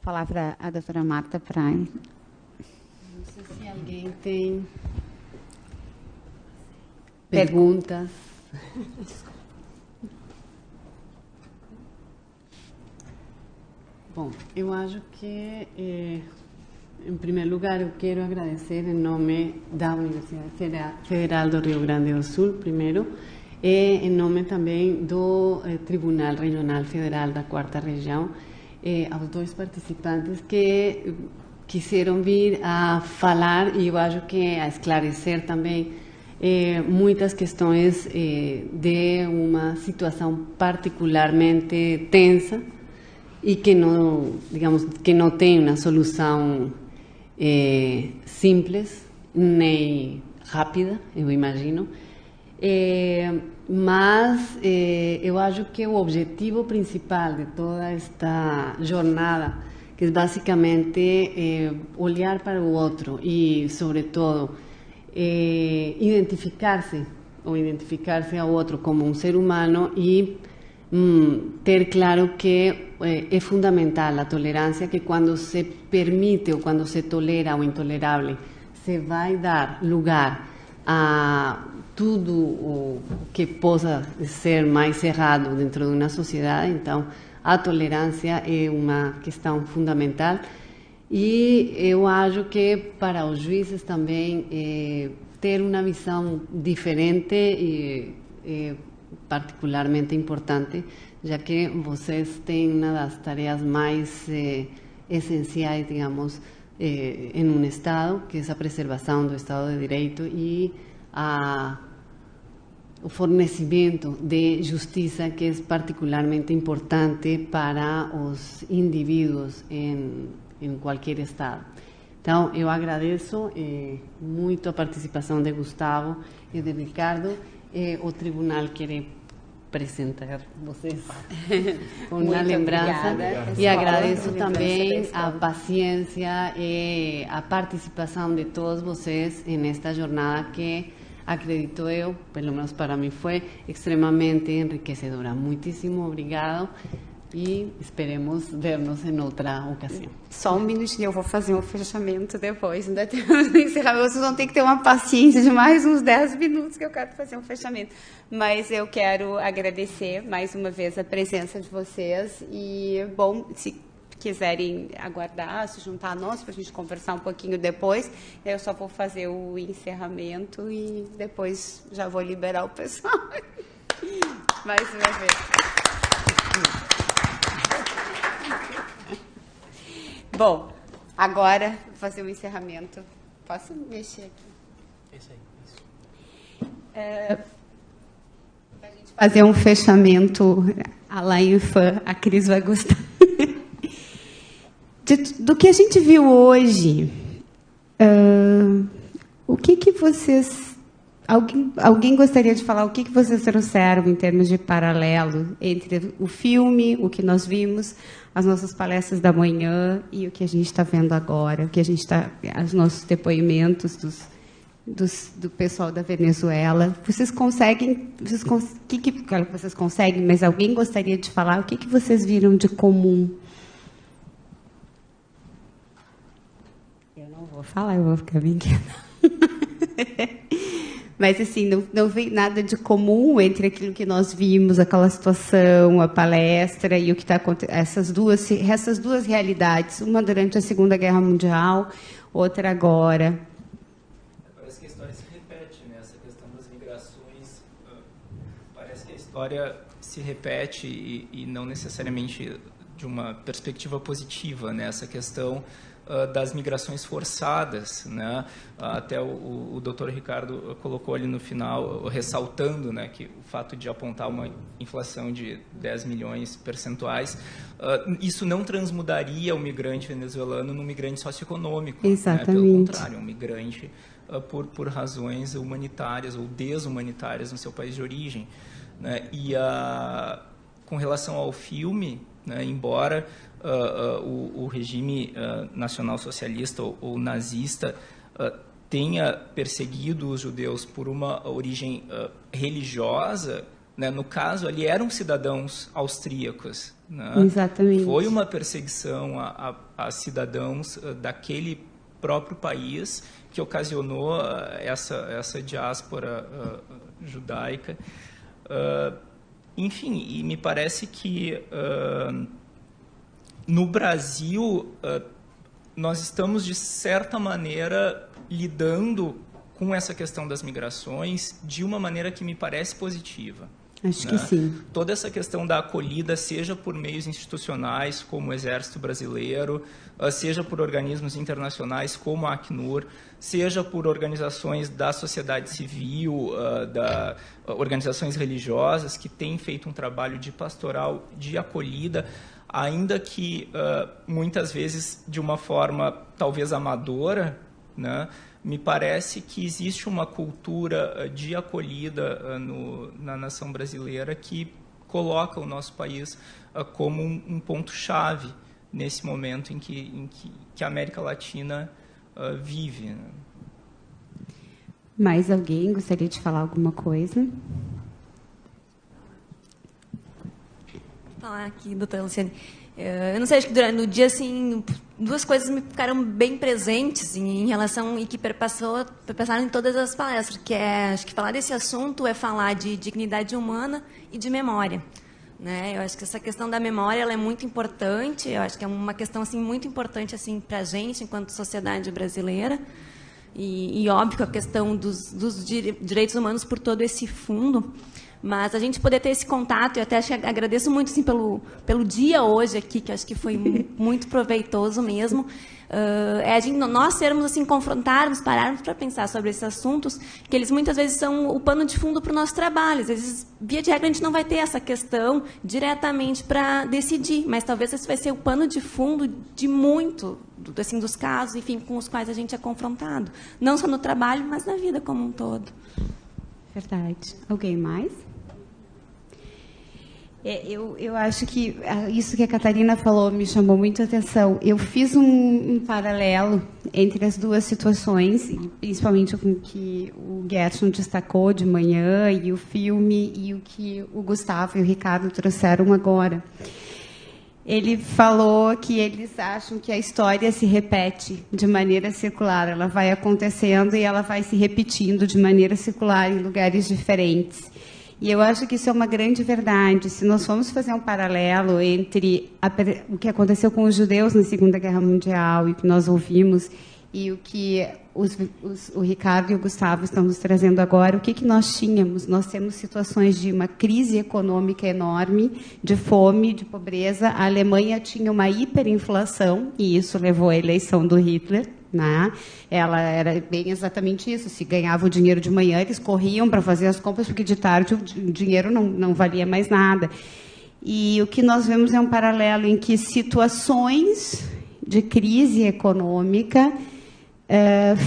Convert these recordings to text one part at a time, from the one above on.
Palavra à doutora Marta Praia. Não sei se alguém tem perguntas. Bom, eu acho que, em primeiro lugar, eu quero agradecer em nome da Universidade Federal do Rio Grande do Sul, primeiro, e em nome também do Tribunal Regional Federal da Quarta Região, aos dois participantes que quiseram vir a falar e eu acho que a esclarecer também muitas questões de uma situação particularmente tensa e que não, digamos, que não tem uma solução simples nem rápida, eu imagino. Mas eu acho que o objetivo principal de toda esta jornada, que é basicamente olhar para o outro e, sobretudo, identificar-se ao outro como um ser humano e ter claro que é fundamental a tolerância, que quando se permite ou quando se tolera o intolerável, se vai dar lugar a tudo o que possa ser mais errado dentro de uma sociedade. Então, a tolerância é uma questão fundamental e eu acho que para os juízes também ter uma visão diferente é particularmente importante, já que vocês têm uma das tarefas mais essenciais, digamos, em um Estado, que é a preservação do Estado de Direito e o fornecimento de justiça, que é particularmente importante para os indivíduos em qualquer Estado. Então, eu agradeço muito a participação de Gustavo e de Ricardo. O tribunal quer apresentar vocês com uma lembrança e agradeço também a paciência e a participação de todos vocês nesta jornada que, acredito eu, pelo menos para mim, foi extremamente enriquecedora. Muitíssimo obrigado e esperemos ver-nos em outra ocasião. Só um minutinho, eu vou fazer um fechamento depois, ainda temos um encerramento. Vocês vão ter que ter uma paciência de mais uns 10 minutos que eu quero fazer um fechamento. Mas eu quero agradecer mais uma vez a presença de vocês e, bom, se quiserem aguardar, se juntar a nós para a gente conversar um pouquinho depois, eu só vou fazer o encerramento e depois já vou liberar o pessoal. Mais uma vez. Bom, agora vou fazer o encerramento. Posso mexer aqui? Isso aí, isso. Para a gente fazer um fechamento à la infã, a Cris vai gostar. Do que a gente viu hoje, o que vocês... Alguém gostaria de falar o que vocês trouxeram em termos de paralelo entre o filme, o que nós vimos, as nossas palestras da manhã e o que a gente está vendo agora, os nossos depoimentos do pessoal da Venezuela. Vocês conseguem, claro que vocês conseguem, mas alguém gostaria de falar o que vocês viram de comum? Eu não vou falar, eu vou ficar bem quieta. Mas, assim, não veio nada de comum entre aquilo que nós vimos, aquela situação, a palestra e o que está acontecendo. Essas duas realidades, uma durante a Segunda Guerra Mundial, outra agora. Parece que a história se repete, né? Essa questão das migrações. Parece que a história se repete e não necessariamente de uma perspectiva positiva, né? Essa questão das migrações forçadas, né? Até o Dr. Ricardo colocou ali no final, ressaltando, né, que o fato de apontar uma inflação de 10 milhões percentuais, isso não transmudaria o migrante venezuelano num migrante socioeconômico. Exatamente. Né? Pelo contrário, um migrante por razões humanitárias ou desumanitárias no seu país de origem. Né? E com relação ao filme, né, embora o regime nacional-socialista ou nazista tenha perseguido os judeus por uma origem religiosa, né? No caso, ali eram cidadãos austríacos. Né? Exatamente. Foi uma perseguição a cidadãos daquele próprio país que ocasionou essa diáspora judaica. Enfim, e me parece que no Brasil nós estamos, de certa maneira, lidando com essa questão das migrações de uma maneira que me parece positiva. Acho que sim. Toda essa questão da acolhida, seja por meios institucionais, como o Exército Brasileiro, seja por organismos internacionais, como a Acnur, seja por organizações da sociedade civil, organizações religiosas, que têm feito um trabalho de pastoral, de acolhida, ainda que muitas vezes de uma forma talvez amadora, né? Me parece que existe uma cultura de acolhida na nação brasileira que coloca o nosso país como um ponto-chave nesse momento em que a América Latina vive. Né? Mais alguém gostaria de falar alguma coisa? Vou falar aqui, doutora Luciane. Eu não sei, acho que durante o dia, assim, duas coisas me ficaram bem presentes em relação e que passaram em todas as palestras, que acho que falar desse assunto é falar de dignidade humana e de memória. Né? Eu acho que essa questão da memória ela é muito importante, eu acho que é uma questão assim, muito importante assim, para a gente, enquanto sociedade brasileira, e óbvio a questão dos direitos humanos por todo esse fundo. Mas a gente poder ter esse contato, eu até agradeço muito assim, pelo dia hoje aqui, que acho que foi muito proveitoso mesmo. Nós sermos assim, confrontarmos, pararmos para pensar sobre esses assuntos, que eles muitas vezes são o pano de fundo para o nosso trabalho. Às vezes, via de regra, a gente não vai ter essa questão diretamente para decidir, mas talvez esse vai ser o pano de fundo de muito assim, dos casos, enfim, com os quais a gente é confrontado. Não só no trabalho, mas na vida como um todo. Verdade. Alguém mais? Eu acho que isso que a Catarina falou me chamou muito a atenção. Eu fiz um paralelo entre as duas situações, principalmente com o que o Gerson destacou de manhã, e o filme, e o que o Gustavo e o Ricardo trouxeram agora. Ele falou que eles acham que a história se repete de maneira circular. Ela vai acontecendo e ela vai se repetindo de maneira circular em lugares diferentes. E eu acho que isso é uma grande verdade. Se nós formos fazer um paralelo entre o que aconteceu com os judeus na Segunda Guerra Mundial e o que nós ouvimos e o que o Ricardo e o Gustavo estão nos trazendo agora, o que nós tínhamos? Nós temos situações de uma crise econômica enorme, de fome, de pobreza. A Alemanha tinha uma hiperinflação, e isso levou à eleição do Hitler. Né? Ela era bem exatamente isso. Se ganhava o dinheiro de manhã, eles corriam para fazer as compras, porque de tarde o dinheiro não valia mais nada. E o que nós vemos é um paralelo em que situações de crise econômica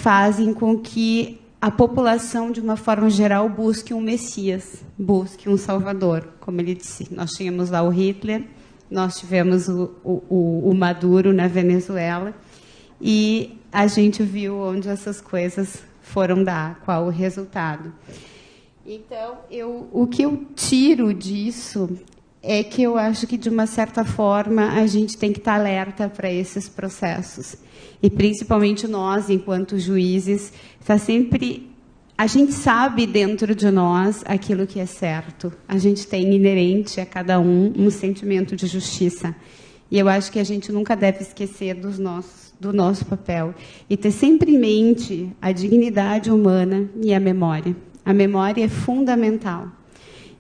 fazem com que a população, de uma forma geral, busque um Messias, busque um Salvador. Como ele disse, nós tínhamos lá o Hitler, nós tivemos o Maduro na Venezuela, e a gente viu onde essas coisas foram dar, qual o resultado. Então, o que eu tiro disso é que eu acho que, de uma certa forma, a gente tem que estar alerta para esses processos. E, principalmente nós, enquanto juízes, a gente sabe dentro de nós aquilo que é certo. A gente tem inerente a cada um sentimento de justiça. E eu acho que a gente nunca deve esquecer do nosso papel. E ter sempre em mente a dignidade humana e a memória. A memória é fundamental.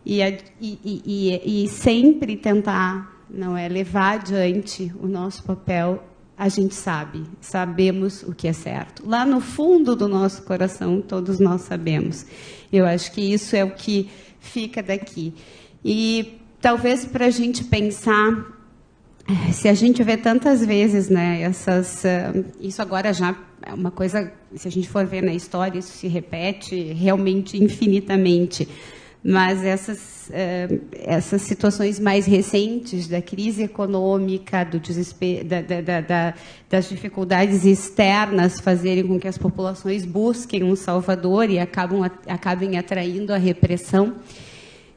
E sempre tentar levar adiante o nosso papel. A gente sabemos o que é certo. Lá no fundo do nosso coração, todos nós sabemos. Eu acho que isso é o que fica daqui. E talvez para a gente pensar, se a gente vê tantas vezes, né, isso agora já é uma coisa, se a gente for ver na história, isso se repete realmente infinitamente. Mas essas situações mais recentes da crise econômica, do desespero, das dificuldades externas fazerem com que as populações busquem um salvador e acabem atraindo a repressão,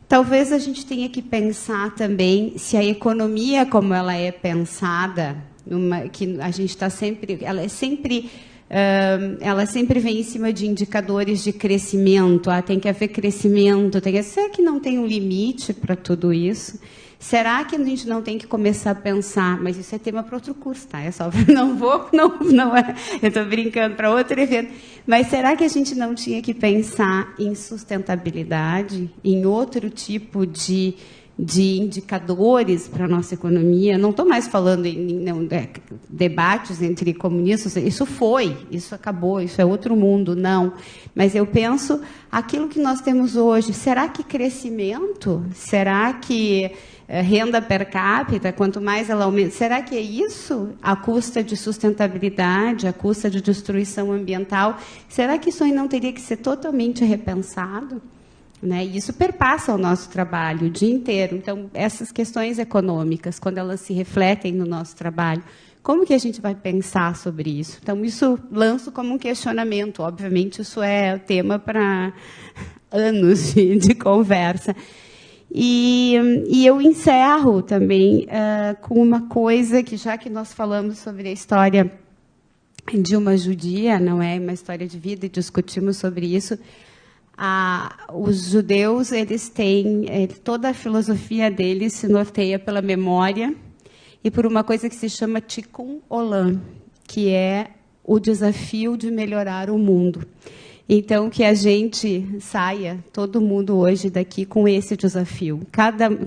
Talvez a gente tenha que pensar também se a economia, como ela é pensada, que a gente está sempre, ela sempre vem em cima de indicadores de crescimento. Tem que haver crescimento. Será que não tem um limite para tudo isso? Será que a gente não tem que começar a pensar? Mas isso é tema para outro curso, tá? É só não é. Eu estou brincando para outro evento. Mas será que a gente não tinha que pensar em sustentabilidade, em outro tipo de indicadores para a nossa economia? Não estou mais falando em debates entre comunistas, isso acabou, isso é outro mundo, não. Mas eu penso, aquilo que nós temos hoje, será que crescimento? Será que renda per capita, quanto mais ela aumenta, será que é isso? À custa de sustentabilidade, à custa de destruição ambiental? Será que isso aí não teria que ser totalmente repensado? Né? E isso perpassa o nosso trabalho o dia inteiro. Então, essas questões econômicas, quando elas se refletem no nosso trabalho, como que a gente vai pensar sobre isso? Então, isso lanço como um questionamento. Obviamente, isso é tema para anos de conversa. E eu encerro também com uma coisa que, já que nós falamos sobre a história de uma judia, não é uma história de vida, e discutimos sobre isso, os judeus, eles têm, toda a filosofia deles se norteia pela memória e por uma coisa que se chama Tikkun Olam, que é o desafio de melhorar o mundo. Então, que a gente saia, todo mundo hoje daqui, com esse desafio.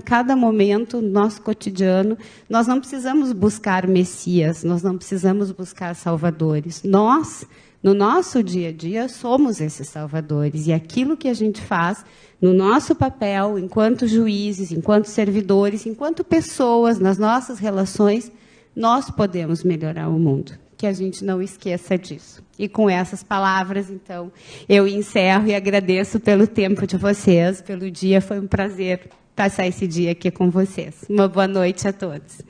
Cada momento, no nosso cotidiano, nós não precisamos buscar messias, nós não precisamos buscar salvadores. Nós, no nosso dia a dia, somos esses salvadores. E aquilo que a gente faz no nosso papel, enquanto juízes, enquanto servidores, enquanto pessoas, nas nossas relações, nós podemos melhorar o mundo. Que a gente não esqueça disso. E com essas palavras, então, eu encerro e agradeço pelo tempo de vocês, pelo dia. Foi um prazer passar esse dia aqui com vocês. Uma boa noite a todos.